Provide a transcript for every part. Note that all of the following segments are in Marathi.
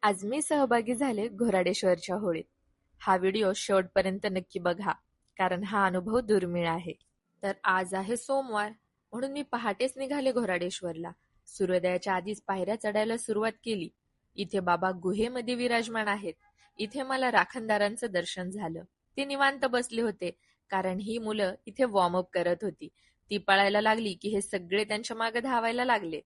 आज मी सहभागी झाले घोराडेश्वरच्या होळीत. हा व्हिडिओ शेवटपर्यंत नक्की बघा, कारण हा अनुभव दुर्मिळ आहे. तर आज आहे सोमवार, म्हणून मी पहाटेच निघाले घोराडेश्वरला. सूर्योदयाच्या आधीच पायऱ्या चढायला सुरुवात केली. इथे बाबा गुहेमध्ये विराजमान आहेत. इथे मला राखणदारांचं दर्शन झालं. ते निवांत बसले होते, कारण ही मुलं इथे वॉर्मअप करत होती. ती पळायला लागली की हे सगळे त्यांच्या मागे धावायला लागले.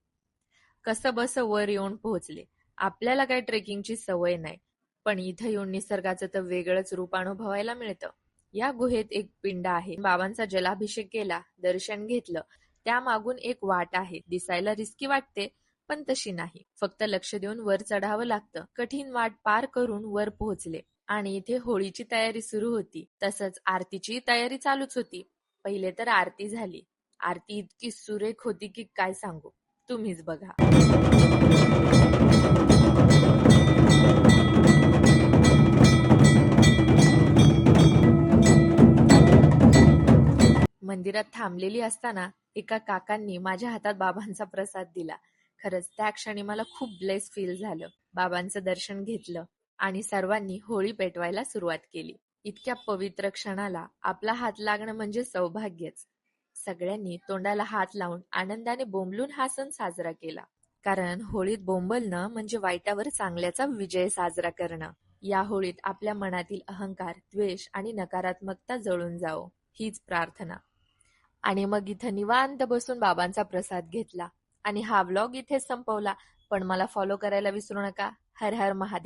कसं बस वर येऊन पोहोचले. आपल्याला काय ट्रेकिंगची सवय नाही, पण इथं येऊन निसर्गाचं तर वेगळंच रूप अनुभवायला मिळतं. या गुहेत एक पिंड आहे. बाबांचा जलाभिषेक केला, दर्शन घेतलं. त्या मागून एक वाट आहे. दिसायला रिस्की वाटते, पण तशी नाही. फक्त लक्ष देऊन वर चढावं लागतं. कठीण वाट पार करून वर पोहोचले आणि इथे होळीची तयारी सुरू होती. तसंच आरतीची तयारी चालूच होती. पहिले तर आरती झाली. आरती इतकी सुरेख होती की काय सांगू. तुम्हीच बघा. मंदिरात थांबलेली असताना एका काकांनी माझ्या हातात बाबांचा प्रसाद दिला. खरंच त्या क्षणी मला खूप ब्लेस फील झालं. बाबांचं दर्शन घेतलं आणि सर्वांनी होळी पेटवायला सुरुवात केली. इतक्या पवित्र क्षणाला आपला हात लागणं म्हणजे सौभाग्यच. सगळ्यांनी तोंडाला हात लावून आनंदाने बोंबलून हा सण साजरा केला. कारण होळीत बोंबलणं म्हणजे वाईटावर चांगल्याचा विजय साजरा करणं. या होळीत आपल्या मनातील अहंकार, द्वेष आणि नकारात्मकता जळून जावो, हीच प्रार्थना. आणि मग इथं निवांत बसून बाबांचा प्रसाद घेतला आणि हा व्लॉग इथेच संपवला. पण मला फॉलो करायला विसरू नका. हर हर महादेव.